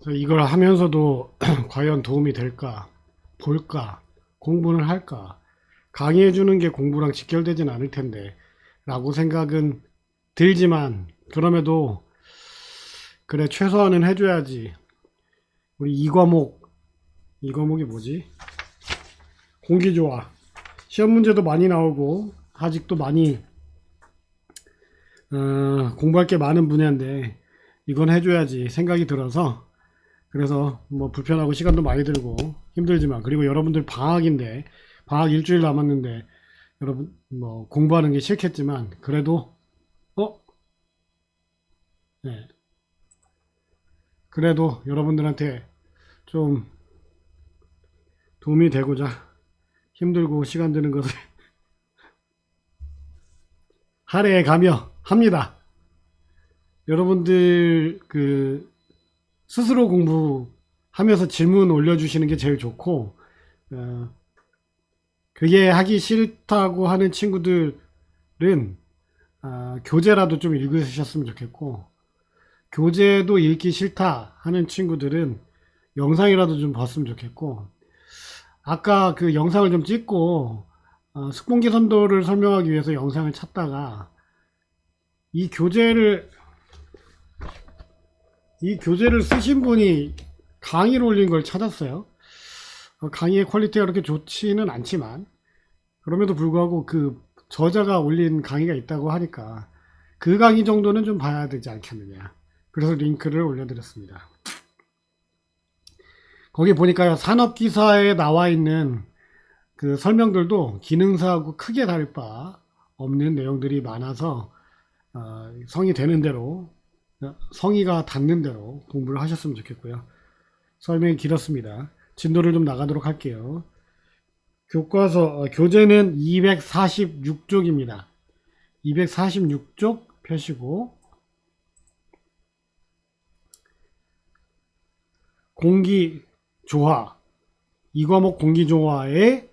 그래서 이걸 하면서도 과연 도움이 될까, 볼까, 공부를 할까, 강의해 주는 게 공부랑 직결되진 않을 텐데 라고 생각은 들지만, 그럼에도 그래 최소한은 해줘야지. 우리 이 과목이 뭐지? 공기조화. 시험 문제도 많이 나오고 아직도 많이 공부할 게 많은 분야인데 이건 해줘야지 생각이 들어서, 그래서 뭐 불편하고 시간도 많이 들고 힘들지만, 그리고 여러분들 방학인데, 방학 일주일 남았는데 여러분 뭐 공부하는 게 싫겠지만 그래도 어? 네. 그래도 여러분들한테 좀 도움이 되고자 힘들고 시간 드는 것을 할애해 가며 합니다. 여러분들 스스로 공부하면서 질문 올려주시는 게 제일 좋고, 어, 그게 하기 싫다고 하는 친구들은 교재라도 좀 읽으셨으면 좋겠고, 교재도 읽기 싫다 하는 친구들은 영상이라도 좀 봤으면 좋겠고, 아까 그 영상을 좀 찍고 숙본기 선도를 설명하기 위해서 영상을 찾다가 이 교재를 쓰신 분이 강의를 올린 걸 찾았어요. 강의의 퀄리티가 그렇게 좋지는 않지만 그럼에도 불구하고 그 저자가 올린 강의가 있다고 하니까 그 강의 정도는 좀 봐야 되지 않겠느냐. 그래서 링크를 올려드렸습니다. 거기 보니까요, 산업기사에 나와 있는 그 설명들도 기능사하고 크게 다를 바 없는 내용들이 많아서 성의 되는 대로, 성의가 닿는 대로 공부를 하셨으면 좋겠고요. 설명이 길었습니다. 진도를 좀 나가도록 할게요. 교과서, 교재는 246쪽입니다. 246쪽 펴시고, 공기조화, 이 과목 공기조화의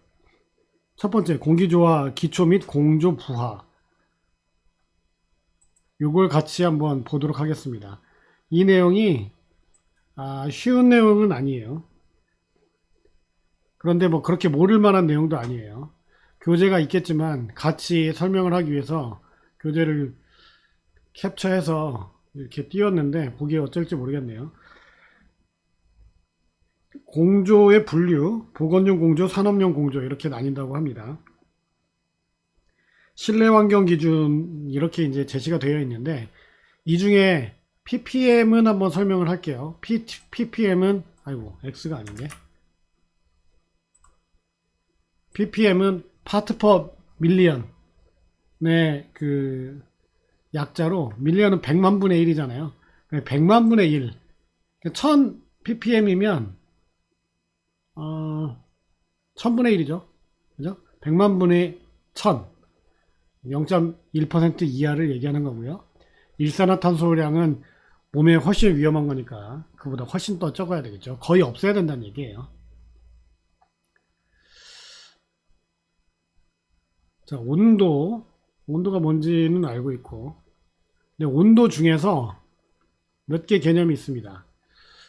첫 번째, 공기조화 기초 및 공조 부하. 요걸 같이 한번 보도록 하겠습니다. 이 내용이 쉬운 내용은 아니에요. 그런데 뭐 그렇게 모를 만한 내용도 아니에요. 교재가 있겠지만 같이 설명을 하기 위해서 교재를 캡처해서 이렇게 띄웠는데 보기 어쩔지 모르겠네요. 공조의 분류, 보건용 공조, 산업용 공조 이렇게 나뉜다고 합니다. 실내 환경 기준 이렇게 이제 제시가 되어 있는데, 이 중에 ppm은 한번 설명을 할게요. ppm은 아이고 x가 아닌데, ppm은 파트 퍼 밀리언의 그 약자로, 밀리언은 100만 분의 1이잖아요. 100만 분의 1, 1000 ppm이면 1000분의 1이죠. 그죠? 100만 분의 1000, 0.1% 이하를 얘기하는 거고요. 일산화탄소량은 몸에 훨씬 위험한 거니까 그보다 훨씬 더 적어야 되겠죠. 거의 없애야 된다는 얘기예요. 자, 온도가 뭔지는 알고 있고, 근데 온도 중에서 몇 개 개념이 있습니다.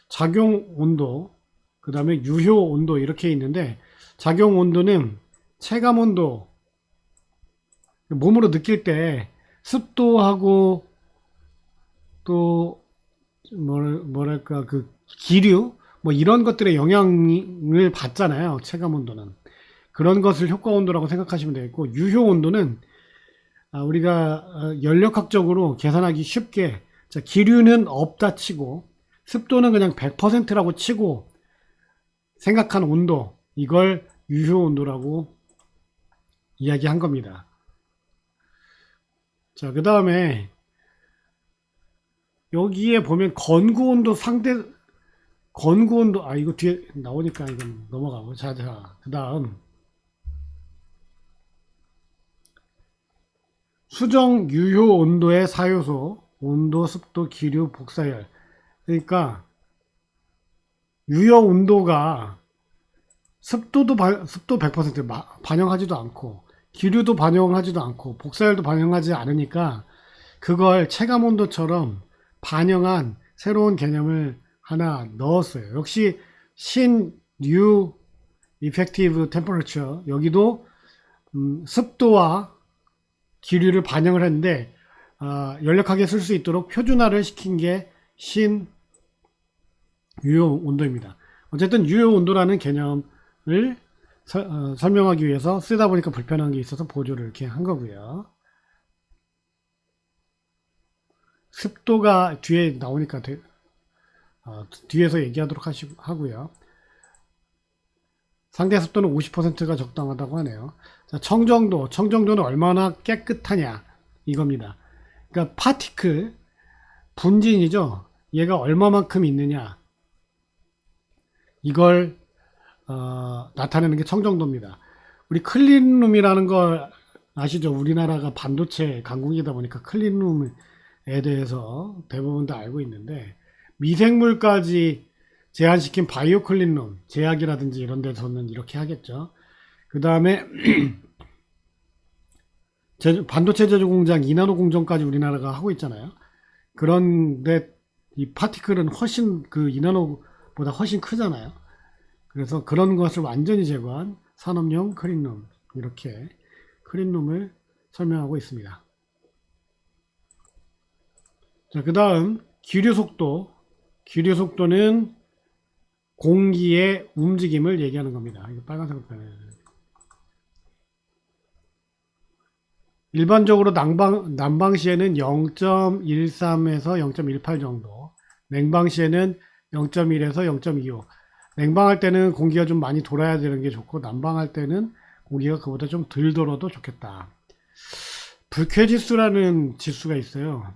작용 온도, 그 다음에 유효 온도 이렇게 있는데, 작용 온도는 체감 온도, 몸으로 느낄 때 습도하고 또 뭐랄까 그 기류 뭐 이런 것들의 영향을 받잖아요. 체감 온도는 그런 것을 효과 온도라고 생각하시면 되겠고, 유효 온도는 우리가 연력학적으로 계산하기 쉽게, 자, 기류는 없다 치고 습도는 그냥 100%라고 치고 생각한 온도, 이걸 유효 온도라고 이야기한 겁니다. 자, 그 다음에 여기에 보면 건구온도 건구온도, 이거 뒤에 나오니까 이건 넘어가고, 자, 그 다음 수정 유효 온도의 사요소, 온도, 습도, 기류, 복사열. 그러니까 유효 온도가 습도 100% 반영하지도 않고, 기류도 반영하지도 않고, 복사열도 반영하지 않으니까 그걸 체감 온도처럼 반영한 새로운 개념을 하나 넣었어요. 역시 신 new effective temperature, 여기도 습도와 기류를 반영을 했는데 연력하게 쓸 수 있도록 표준화를 시킨 게 신 유효 온도입니다. 어쨌든 유효 온도라는 개념을 설명하기 위해서 쓰다 보니까 불편한 게 있어서 보조를 이렇게 한 거고요. 습도가 뒤에 나오니까 뒤에서 얘기하도록 하고요. 상대 습도는 50%가 적당하다고 하네요. 자, 청정도는 얼마나 깨끗하냐 이겁니다. 그러니까 파티클, 분진이죠. 얘가 얼마만큼 있느냐, 이걸 나타내는 게 청정도입니다. 우리 클린룸이라는 걸 아시죠? 우리나라가 반도체 강국이다 보니까 클린룸에 대해서 대부분 다 알고 있는데, 미생물까지 제한시킨 바이오 클린룸, 제약이라든지 이런 데서는 이렇게 하겠죠. 그 다음에 반도체 제조 공장, 이나노 공정까지 우리나라가 하고 있잖아요. 그런데 이 파티클은 훨씬 그 이나노보다 훨씬 크잖아요. 그래서 그런 것을 완전히 제거한 산업용 클린룸, 이렇게 클린룸을 설명하고 있습니다. 자, 그 다음 기류 속도는 공기의 움직임을 얘기하는 겁니다. 이거 빨간색으로 변해요. 일반적으로 난방 시에는 0.13에서 0.18 정도, 냉방 시에는 0.1에서 0.25. 냉방할 때는 공기가 좀 많이 돌아야 되는 게 좋고, 난방할 때는 공기가 그보다 좀 덜 돌아도 좋겠다. 불쾌지수라는 지수가 있어요.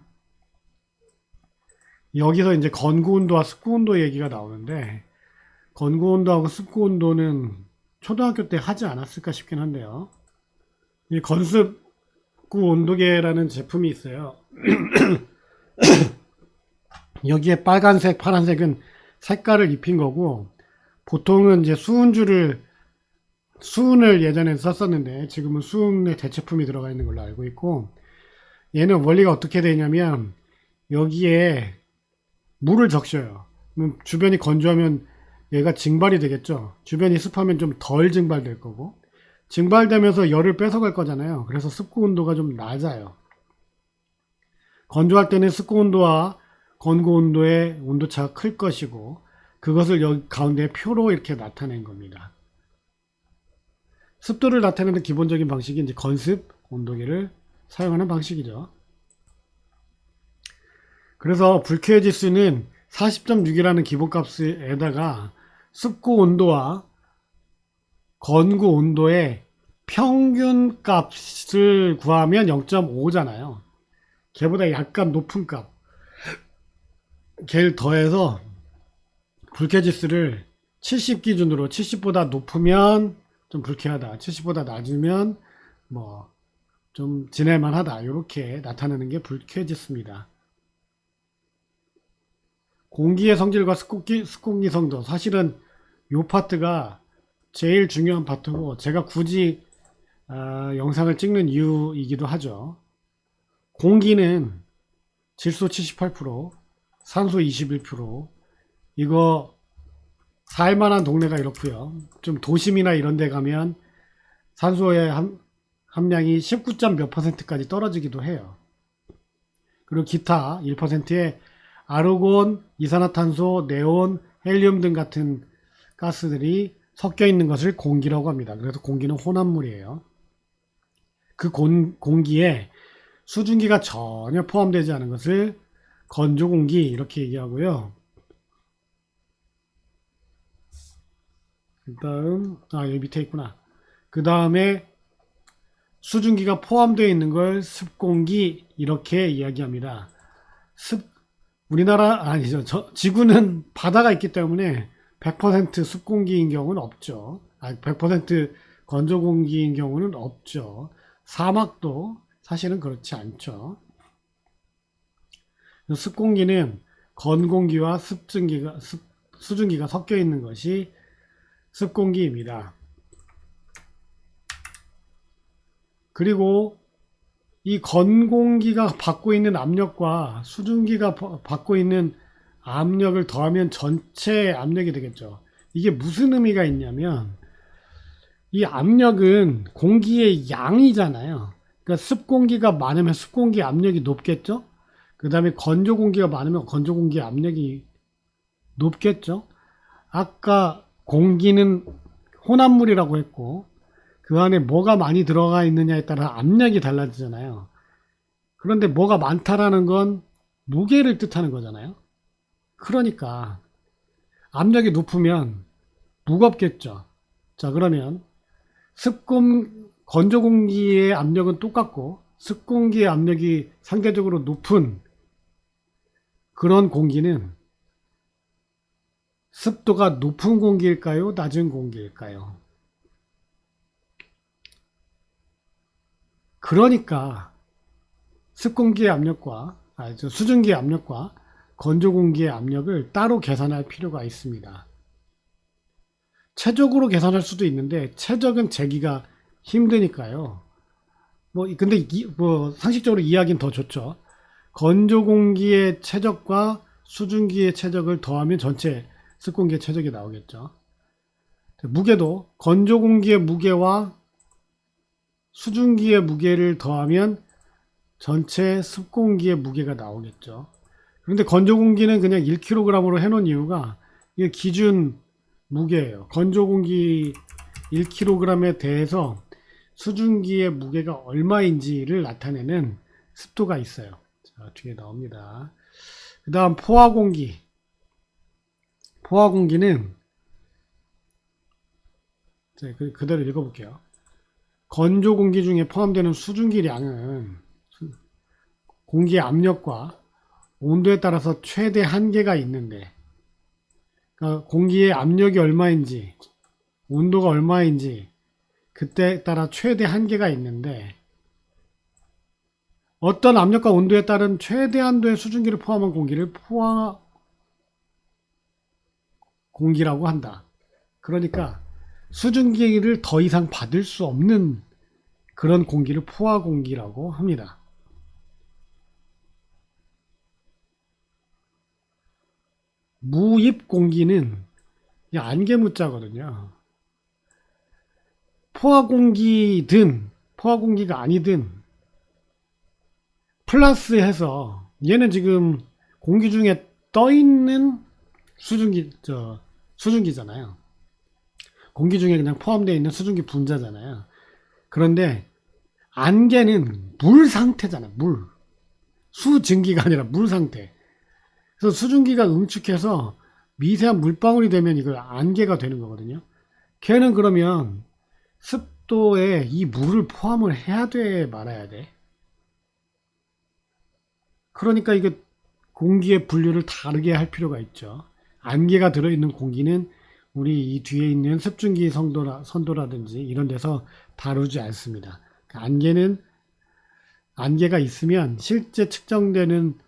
여기서 이제 건구온도와 습구온도 얘기가 나오는데, 건구온도하고 습구온도는 초등학교 때 하지 않았을까 싶긴 한데요. 이 건습구 온도계라는 제품이 있어요. 여기에 빨간색, 파란색은 색깔을 입힌 거고, 보통은 이제 수은을 예전에 썼었는데 지금은 수은의 대체품이 들어가 있는 걸로 알고 있고, 얘는 원리가 어떻게 되냐면 여기에 물을 적셔요. 그럼 주변이 건조하면 얘가 증발이 되겠죠. 주변이 습하면 좀 덜 증발될 거고, 증발되면서 열을 뺏어갈 거잖아요. 그래서 습구 온도가 좀 낮아요. 건조할 때는 습구 온도와 건구 온도의 온도차가 클 것이고, 그것을 여기 가운데 표로 이렇게 나타낸 겁니다. 습도를 나타내는 기본적인 방식이 이제 건습 온도계를 사용하는 방식이죠. 그래서 불쾌 지수는 40.6이라는 기본값에다가 습구 온도와 건구 온도의 평균 값을 구하면 0.5잖아요. 걔보다 약간 높은 값, 걔를 더해서 불쾌 지수를 70 기준으로, 70보다 높으면 좀 불쾌하다, 70보다 낮으면 뭐 좀 지낼만하다, 이렇게 나타내는 게 불쾌 지수입니다. 공기의 성질과 습공기 성도, 사실은 이 파트가 제일 중요한 파트고, 제가 굳이 영상을 찍는 이유이기도 하죠. 공기는 질소 78%, 산소 21%, 이거 살만한 동네가 이렇고요. 좀 도심이나 이런 데 가면 산소의 함량이 19점 몇 %까지 떨어지기도 해요. 그리고 기타 1%의 아르곤, 이산화탄소, 네온, 헬륨 등 같은 가스들이 섞여 있는 것을 공기라고 합니다. 그래서 공기는 혼합물이에요. 그 공기에 수증기가 전혀 포함되지 않은 것을 건조공기, 이렇게 얘기하고요. 그 다음, 여기 밑에 있구나. 그 다음에 수증기가 포함되어 있는 걸 습공기, 이렇게 이야기합니다. 우리나라, 아니죠. 지구는 바다가 있기 때문에 100% 습공기인 경우는 없죠. 100% 건조공기인 경우는 없죠. 사막도 사실은 그렇지 않죠. 습공기는 건공기와 수증기가 섞여 있는 것이 습공기입니다. 그리고 이 건공기가 받고 있는 압력과 수증기가 받고 있는 압력을 더하면 전체 압력이 되겠죠. 이게 무슨 의미가 있냐면 이 압력은 공기의 양이잖아요. 그러니까 습공기가 많으면 습공기 압력이 높겠죠. 그 다음에 건조 공기가 많으면 건조 공기 압력이 높겠죠. 아까 공기는 혼합물이라고 했고 그 안에 뭐가 많이 들어가 있느냐에 따라 압력이 달라지잖아요. 그런데 뭐가 많다라는 건 무게를 뜻하는 거잖아요. 그러니까 압력이 높으면 무겁겠죠. 자, 그러면 건조 공기의 압력은 똑같고 습공기의 압력이 상대적으로 높은 그런 공기는 습도가 높은 공기일까요? 낮은 공기일까요? 그러니까 습공기의 압력과 수증기의 압력과 건조 공기의 압력을 따로 계산할 필요가 있습니다. 최적으로 계산할 수도 있는데 최적은 재기가 힘드니까요. 근데 상식적으로 이해하기는 더 좋죠. 건조 공기의 최적과 수증기의 최적을 더하면 전체 습공기의 최적이 나오겠죠. 무게도 건조 공기의 무게와 수증기의 무게를 더하면 전체 습공기의 무게가 나오겠죠. 그런데 건조 공기는 그냥 1kg으로 해놓은 이유가 이게 기준 무게예요. 건조 공기 1kg에 대해서 수증기의 무게가 얼마인지를 나타내는 습도가 있어요. 자, 뒤에 나옵니다. 그 다음 포화공기. 포화공기는 그대로 읽어볼게요. 건조 공기 중에 포함되는 수증기량은 공기의 압력과 온도에 따라서 최대 한계가 있는데, 그러니까 공기의 압력이 얼마인지 온도가 얼마인지 그때에 따라 최대 한계가 있는데, 어떤 압력과 온도에 따른 최대 한도의 수증기를 포함한 공기를 포화 공기라고 한다. 그러니까 수증기를 더 이상 받을 수 없는 그런 공기를 포화 공기라고 합니다. 무입 공기는 안개무자거든요. 포화 공기든 포화 공기가 아니든 플러스해서 얘는 지금 공기 중에 떠 있는 수증기잖아요. 공기 중에 그냥 포함되어 있는 수증기 분자잖아요. 그런데 안개는 물 상태잖아요. 물. 수증기가 아니라 물 상태. 그래서 수증기가 응축해서 미세한 물방울이 되면 이걸 안개가 되는 거거든요. 걔는 그러면 습도에 이 물을 포함을 해야 돼, 말아야 돼? 그러니까 이게 공기의 분류를 다르게 할 필요가 있죠. 안개가 들어있는 공기는 우리 이 뒤에 있는 습증기 선도라든지 이런 데서 다루지 않습니다. 안개가 있으면 실제 측정되는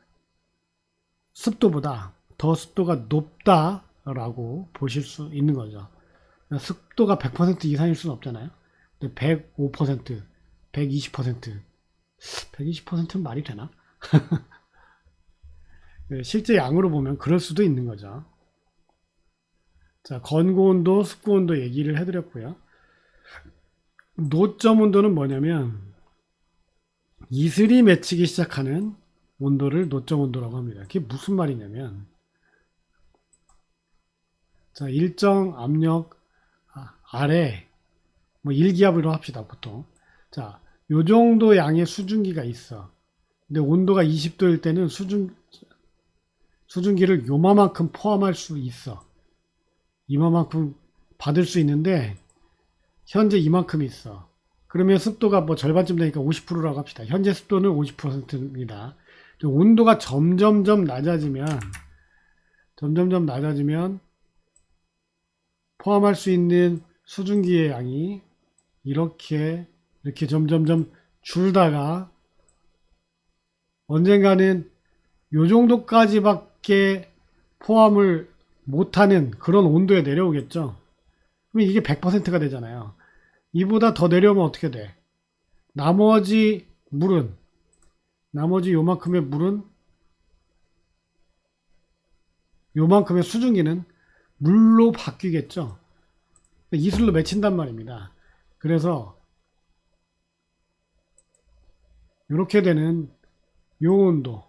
습도보다 더 습도가 높다라고 보실 수 있는 거죠. 습도가 100% 이상일 수는 없잖아요. 105%, 120%, 120%는 말이 되나? 실제 양으로 보면 그럴 수도 있는 거죠. 자, 건고온도, 습고온도 얘기를 해드렸고요. 노점 온도는 뭐냐면 이슬이 맺히기 시작하는 온도를 노점 온도라고 합니다. 그게 무슨 말이냐면, 자, 일정 압력 아래, 1기압으로 합시다, 보통. 자, 요 정도 양의 수증기가 있어. 근데 온도가 20도일 때는 수증기를 요만큼 포함할 수 있어. 이만큼 받을 수 있는데 현재 이만큼 있어. 그러면 습도가 절반쯤 되니까 50%라고 합시다. 현재 습도는 50%입니다. 온도가 점점점 낮아지면 포함할 수 있는 수증기의 양이 이렇게 점점점 줄다가 언젠가는 요 정도까지밖에 포함을 못하는 그런 온도에 내려오겠죠. 그럼 이게 100%가 되잖아요. 이보다 더 내려오면 어떻게 돼? 나머지 요만큼의 물은 요만큼의 수증기는 물로 바뀌겠죠. 이슬로 맺힌단 말입니다. 그래서 이렇게 되는 요 온도,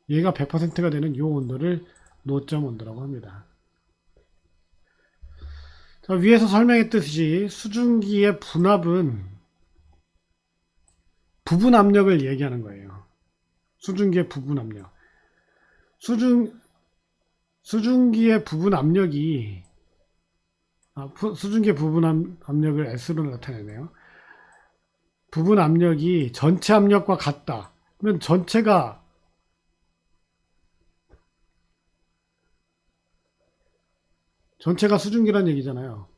얘가 100%가 되는 요 온도를 노점 온도라고 합니다. 자, 위에서 설명했듯이 수증기의 분압은 부분 압력을 얘기하는 거예요. 수증기의 부분 압력. 수증기의 부분 압력이 수증기의 부분 압력을 S로 나타내네요. 부분 압력이 전체 압력과 같다. 그러면 전체가 수증기란 얘기잖아요.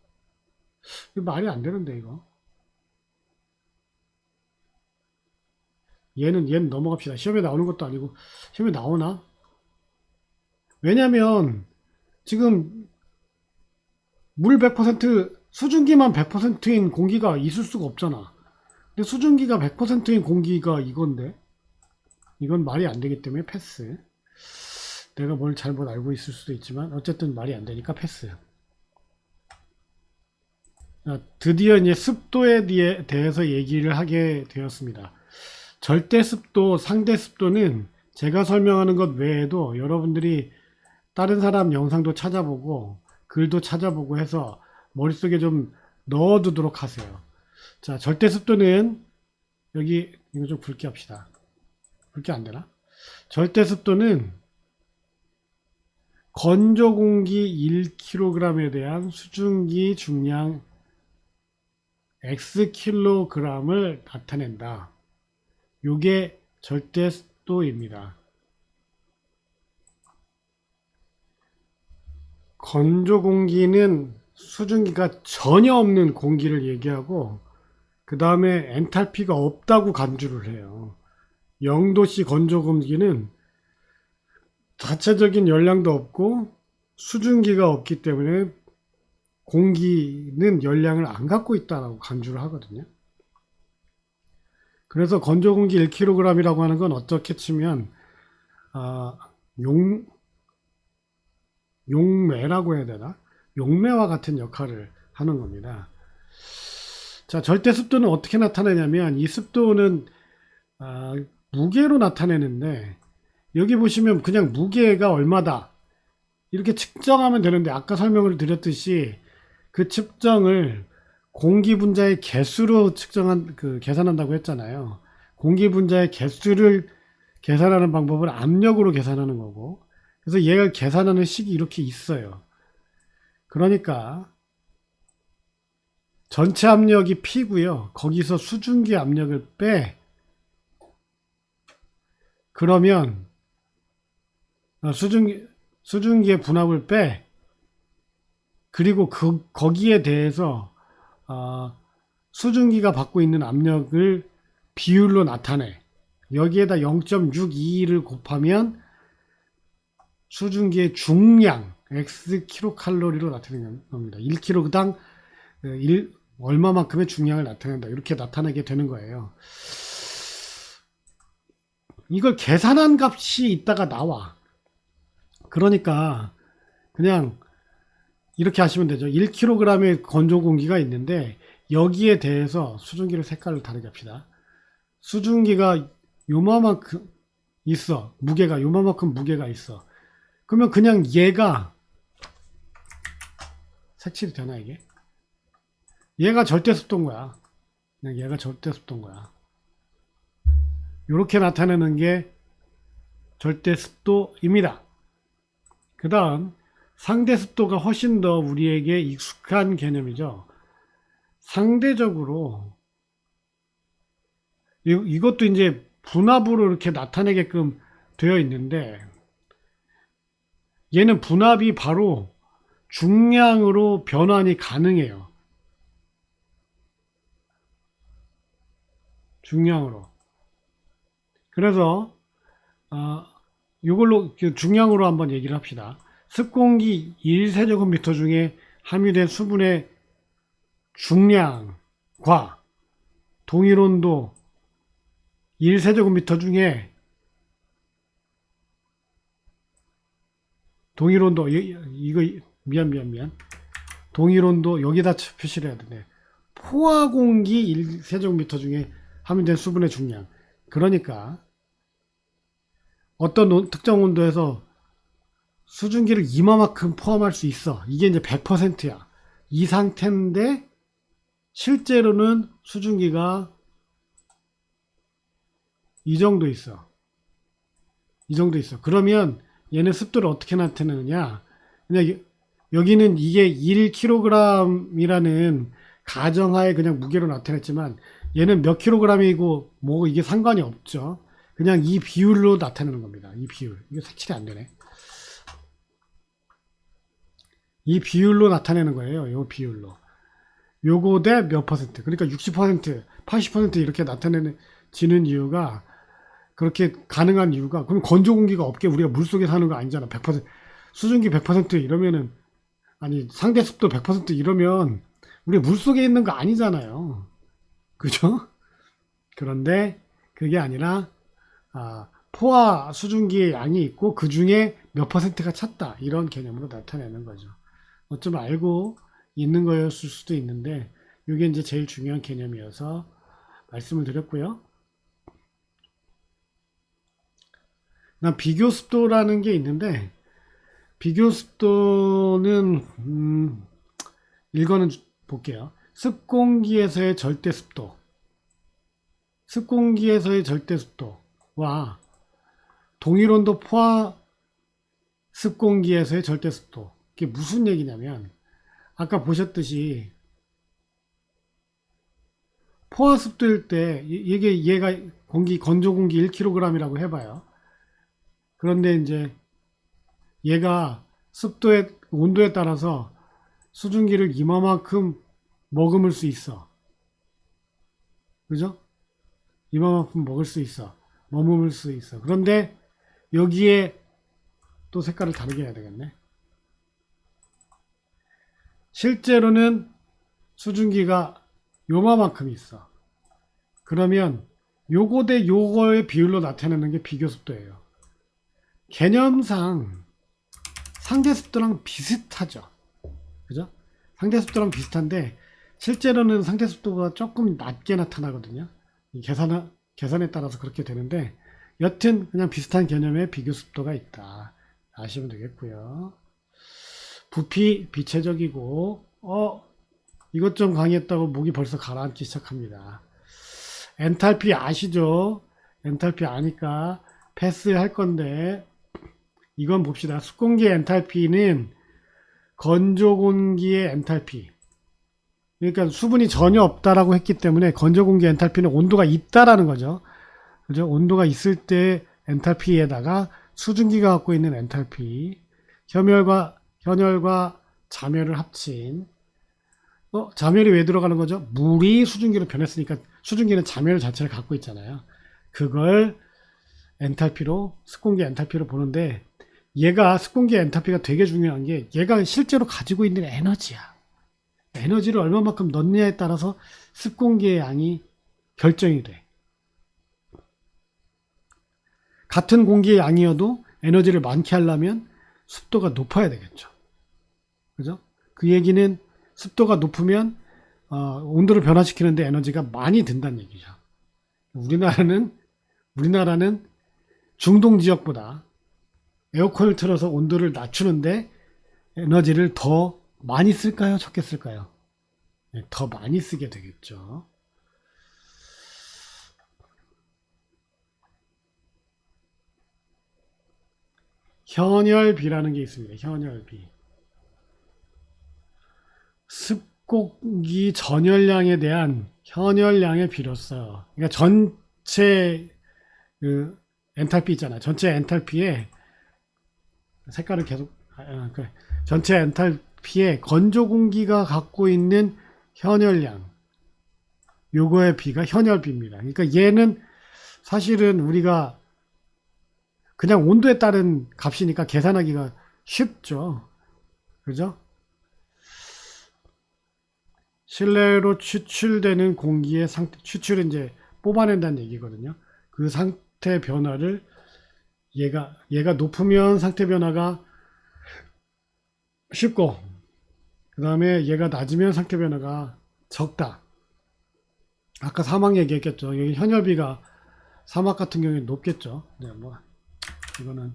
이거 말이 안 되는데 이거. 얘는 넘어갑시다. 시험에 나오는 것도 아니고. 시험에 나오나? 왜냐면 지금 물 100% 수증기만 100%인 공기가 있을 수가 없잖아. 근데 수증기가 100%인 공기가 이건데 이건 말이 안 되기 때문에 패스. 내가 뭘 잘못 알고 있을 수도 있지만 어쨌든 말이 안 되니까 패스. 드디어 이제 습도에 대해서 얘기를 하게 되었습니다. 절대 습도, 상대 습도는 제가 설명하는 것 외에도 여러분들이 다른 사람 영상도 찾아보고 글도 찾아보고 해서 머릿속에 좀 넣어두도록 하세요. 자, 절대 습도는 여기 이거 좀 굵게 합시다. 굵게 안 되나? 절대 습도는 건조 공기 1kg에 대한 수증기 중량 Xkg을 나타낸다. 요게 절대 습도입니다. 건조 공기는 수증기가 전혀 없는 공기를 얘기하고 그 다음에 엔탈피가 없다고 간주를 해요. 0도씨 건조 공기는 자체적인 열량도 없고 수증기가 없기 때문에 공기는 열량을 안 갖고 있다라고 간주를 하거든요. 그래서 건조 공기 1kg이라고 하는 건 어떻게 치면 용매라고 해야 되나? 용매와 같은 역할을 하는 겁니다. 자, 절대 습도는 어떻게 나타내냐면 이 습도는 무게로 나타내는데 여기 보시면 그냥 무게가 얼마다 이렇게 측정하면 되는데 아까 설명을 드렸듯이 그 측정을 공기 분자의 개수로 계산한다고 했잖아요. 공기 분자의 개수를 계산하는 방법을 압력으로 계산하는 거고 그래서 얘를 계산하는 식이 이렇게 있어요. 그러니까 전체 압력이 P고요. 거기서 수증기 압력을 빼. 그러면 수증기의 분압을 빼. 그리고 거기에 대해서 수증기가 받고 있는 압력을 비율로 나타내. 여기에다 0.622를 곱하면 수증기의 중량 Xkcal로 나타내는 겁니다. 1kg당 얼마만큼의 중량을 나타낸다. 이렇게 나타내게 되는 거예요. 이걸 계산한 값이 이따가 나와. 그러니까 그냥 이렇게 하시면 되죠. 1kg의 건조 공기가 있는데 여기에 대해서 수증기를 색깔을 다르게 합시다. 수증기가 요만큼 있어. 무게가 요만큼 무게가 있어. 그러면 그냥 얘가 색칠이 되나 이게? 얘가 절대 습도인 거야. 그냥 얘가 절대 습도인 거야. 이렇게 나타내는 게 절대 습도입니다. 그 다음 상대 습도가 훨씬 더 우리에게 익숙한 개념이죠. 상대적으로 이것도 이제 분압으로 이렇게 나타내게끔 되어 있는데 얘는 분압이 바로 중량으로 변환이 가능해요. 중량으로. 그래서 이걸로 중량으로 한번 얘기를 합시다. 습공기 1세제곱미터 중에 함유된 수분의 중량과 동일온도 1세제곱미터 중에 동일온도 이거 미안 동일온도 여기다 표시를 해야 되네. 포화 공기 1세제곱미터 중에 함유된 수분의 중량. 그러니까 어떤 특정 온도에서 수증기를 이만큼 포함할 수 있어. 이게 이제 100%야. 이 상태인데 실제로는 수증기가 이 정도 있어. 이 정도 있어. 그러면 얘는 습도를 어떻게 나타내느냐? 그냥 여기는 이게 1kg이라는 가정하에 그냥 무게로 나타냈지만 얘는 몇 킬로그램이고 뭐 이게 상관이 없죠. 그냥 이 비율로 나타내는 겁니다. 이 비율. 이게 색칠이 안 되네. 이 비율로 나타내는 거예요. 요 비율로. 요거 대 몇 퍼센트. 그러니까 60%, 80% 이렇게 나타내지는 이유가 그렇게 가능한 이유가 그럼 건조 공기가 없게 우리가 물속에 사는 거 아니잖아. 100% 수증기 100% 이러면은 아니 상대 습도 100% 이러면 우리 물속에 있는 거 아니잖아요. 그죠? 그런데 그게 아니라 포화 수증기의 양이 있고 그 중에 몇 퍼센트가 찼다 이런 개념으로 나타내는 거죠. 어쩜 알고 있는 거였을 수도 있는데 이게 이제 제일 중요한 개념이어서 말씀을 드렸고요. 난 비교 습도라는 게 있는데 비교 습도는 이거는 볼게요. 습공기에서의 절대 습도, 습공기에서의 절대 습도와 동일온도 포화 습공기에서의 절대 습도. 이게 무슨 얘기냐면 아까 보셨듯이 포화 습도일 때 얘가 건조 공기 1kg이라고 해봐요. 그런데 이제 얘가 습도에 온도에 따라서 수증기를 이만큼 머금을 수 있어. 그죠? 이만큼 먹을 수 있어. 머금을 수 있어. 그런데 여기에 또 색깔을 다르게 해야 되겠네. 실제로는 수증기가 요만큼 있어. 그러면 요거 대 요거의 비율로 나타내는 게 비교 습도예요. 개념상 상대 습도랑 비슷하죠. 그죠? 상대 습도랑 비슷한데 실제로는 상대 습도보다 조금 낮게 나타나거든요. 계산에 따라서 그렇게 되는데 여튼 그냥 비슷한 개념의 비교 습도가 있다. 아시면 되겠고요. 부피 비체적이고 이것 좀 강의했다고 목이 벌써 가라앉기 시작합니다. 엔탈피 아시죠? 엔탈피 아니까 패스할 건데 이건 봅시다. 습공기의 엔탈피는 건조 공기의 엔탈피. 그러니까 수분이 전혀 없다라고 했기 때문에 건조 공기 엔탈피는 온도가 있다라는 거죠. 그죠? 온도가 있을 때 엔탈피에다가 수증기가 갖고 있는 엔탈피, 현열과 자멸을 합친 자멸이 왜 들어가는 거죠? 물이 수증기로 변했으니까 수증기는 자멸 자체를 갖고 있잖아요. 그걸 엔탈피로 습공기 엔탈피로 보는데 얘가 습공기 엔탈피가 되게 중요한 게 얘가 실제로 가지고 있는 에너지야. 에너지를 얼마만큼 넣느냐에 따라서 습공기의 양이 결정이 돼. 같은 공기의 양이어도 에너지를 많게 하려면 습도가 높아야 되겠죠. 그죠? 그 얘기는 습도가 높으면 온도를 변화시키는데 에너지가 많이 든다는 얘기죠. 우리나라는 중동 지역보다 에어컨을 틀어서 온도를 낮추는데 에너지를 더 많이 쓸까요? 적게 쓸까요? 네, 더 많이 쓰게 되겠죠. 현열비라는 게 있습니다. 현열비. 습공기 전열량에 대한 현열량의 비로서 그러니까 전체 엔탈피 있잖아. 전체 엔탈피에 색깔을 계속 전체 엔탈피에 건조 공기가 갖고 있는 현열량 요거의 비가 현열비입니다. 그러니까 얘는 사실은 우리가 그냥 온도에 따른 값이니까 계산하기가 쉽죠. 그죠? 실내로 추출되는 공기의 상태, 추출은 이제 뽑아낸다는 얘기거든요. 그 상태 변화를 얘가 높으면 상태 변화가 쉽고, 그 다음에 얘가 낮으면 상태 변화가 적다. 아까 사막 얘기했겠죠. 여기 현엽이가 사막 같은 경우에 높겠죠. 네, 뭐 이거는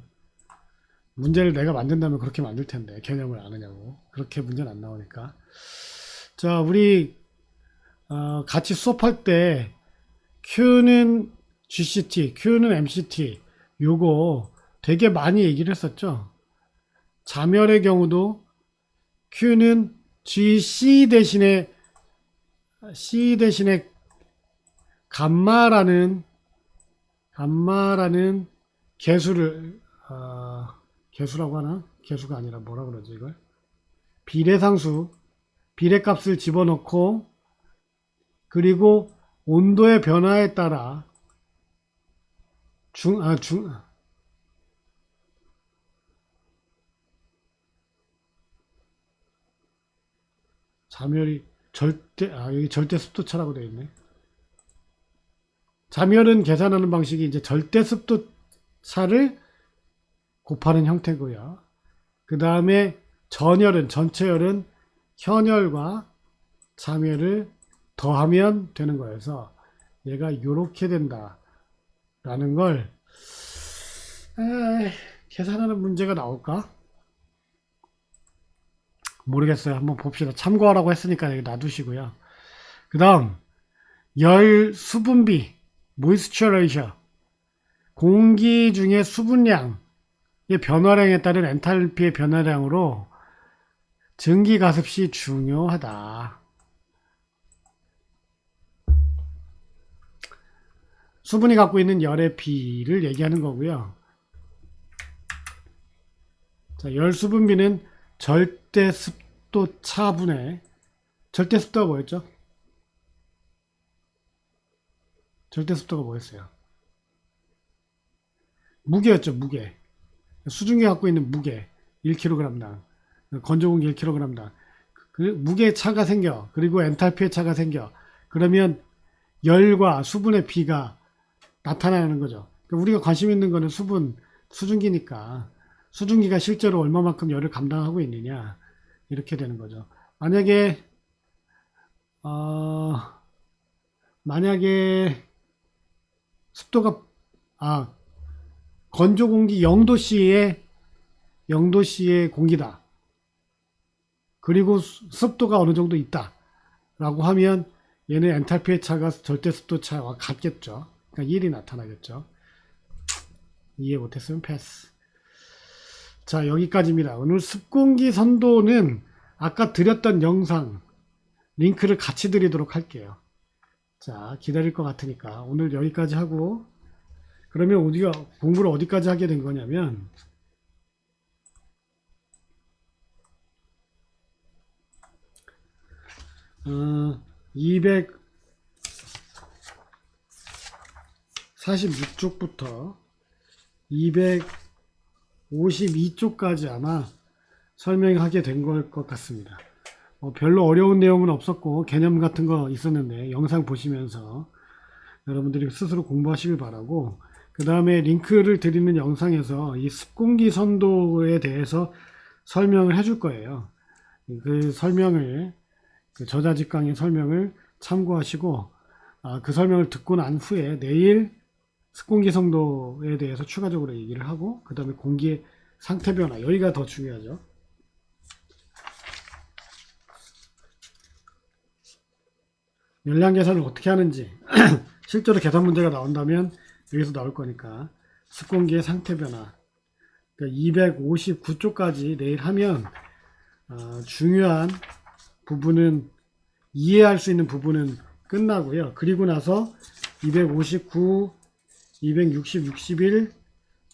문제를 내가 만든다면 그렇게 만들 텐데 개념을 아느냐고. 그렇게 문제는 안 나오니까. 자, 우리 같이 수업할 때 Q는 GCT, Q는 MCT 요거 되게 많이 얘기를 했었죠. 자멸의 경우도 Q는 GC 대신에 C 대신에 감마라는 개수를 개수라고 하나? 개수가 아니라 뭐라 그러지 이걸? 비례상수 비례값을 집어넣고 그리고 온도의 변화에 따라 자멸이 여기 절대 습도차라고 되어 있네. 자멸은 계산하는 방식이 이제 절대 습도 차를 곱하는 형태고요. 그 다음에 전체열은 현열과 자멸을 더하면 되는 거여서 얘가 이렇게 된다 라는 걸 계산하는 문제가 나올까? 모르겠어요. 한번 봅시다. 참고하라고 했으니까 여기 놔두시고요. 그 다음 열 수분비 moisture ratio 공기 중에 수분량의 변화량에 따른 엔탈피의 변화량으로 증기가습시 중요하다. 수분이 갖고 있는 열의 비를 얘기하는 거고요. 자, 열 수분비는 절대 습도 차분의 절대 습도가 뭐였죠? 절대 습도가 뭐였어요? 무게였죠, 무게. 수증기 갖고 있는 무게 1kg당 건조 공기 1kg당 그 무게의 차가 생겨. 그리고 엔탈피의 차가 생겨. 그러면 열과 수분의 비가 나타나는 거죠. 그러니까 우리가 관심 있는 거는 수증기니까 수증기가 실제로 얼마만큼 열을 감당하고 있느냐 이렇게 되는 거죠. 만약에 습도가 건조 공기 0도씨의 공기다. 그리고 습도가 어느 정도 있다. 라고 하면 얘는 엔탈피의 차가 절대 습도 차와 같겠죠. 그러니까 1이 나타나겠죠. 이해 못했으면 패스. 자, 여기까지입니다. 오늘 습공기 선도는 아까 드렸던 영상 링크를 같이 드리도록 할게요. 자, 기다릴 것 같으니까 오늘 여기까지 하고 그러면 우리가 공부를 어디까지 하게 된 거냐면 246쪽부터 252쪽까지 아마 설명하게 된 걸 것 같습니다. 별로 어려운 내용은 없었고 개념 같은 거 있었는데 영상 보시면서 여러분들이 스스로 공부하시길 바라고 그 다음에 링크를 드리는 영상에서 이 습공기 선도에 대해서 설명을 해줄 거예요. 그 설명을 그 저자직강의 설명을 참고하시고 그 설명을 듣고 난 후에 내일 습공기 선도에 대해서 추가적으로 얘기를 하고 그 다음에 공기의 상태 변화 여기가 더 중요하죠. 열량 계산을 어떻게 하는지 실제로 계산 문제가 나온다면 여기서 나올 거니까 습공기의 상태 변화 그러니까 259쪽까지 내일 하면 중요한 부분은 이해할 수 있는 부분은 끝나고요. 그리고 나서 259, 260, 61,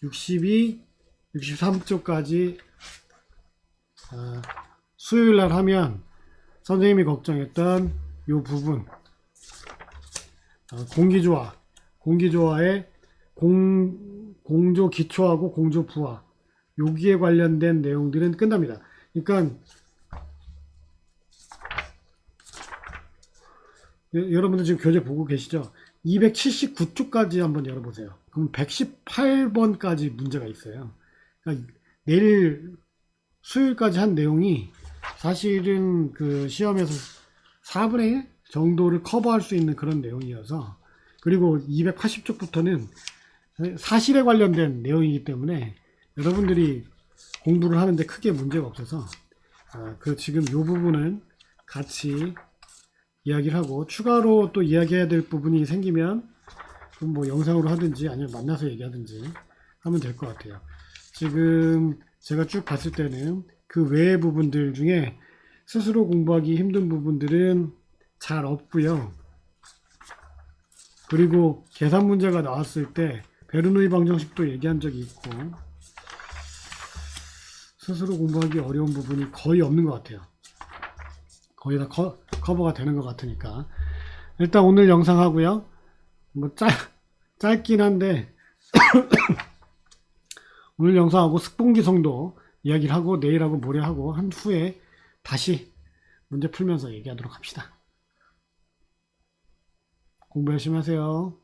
62, 63쪽까지 수요일날 하면 선생님이 걱정했던 이 부분 공기조화의 공조 기초하고 공조 부하 여기에 관련된 내용들은 끝납니다. 그러니까 여러분들 지금 교재 보고 계시죠? 279쪽까지 한번 열어보세요. 그럼 118번까지 문제가 있어요. 그러니까 내일 수요일까지 한 내용이 사실은 그 시험에서 4분의 1 정도를 커버할 수 있는 그런 내용이어서, 그리고 280쪽부터는 사실에 관련된 내용이기 때문에 여러분들이 공부를 하는데 크게 문제가 없어서 그 지금 이 부분은 같이 이야기를 하고, 추가로 또 이야기해야 될 부분이 생기면 그럼 뭐 영상으로 하든지 아니면 만나서 얘기하든지 하면 될 것 같아요. 지금 제가 쭉 봤을 때는 그 외의 부분들 중에 스스로 공부하기 힘든 부분들은 잘 없고요. 그리고 계산 문제가 나왔을 때 베르누이 방정식도 얘기한 적이 있고, 스스로 공부하기 어려운 부분이 거의 없는 것 같아요. 거의 다 커버가 되는 것 같으니까. 일단 오늘 영상 하고요. 뭐 짧긴 한데 오늘 영상하고 습공기성도 이야기를 하고 내일하고 모레하고 한 후에 다시 문제 풀면서 얘기하도록 합시다. 공부 열심히 하세요.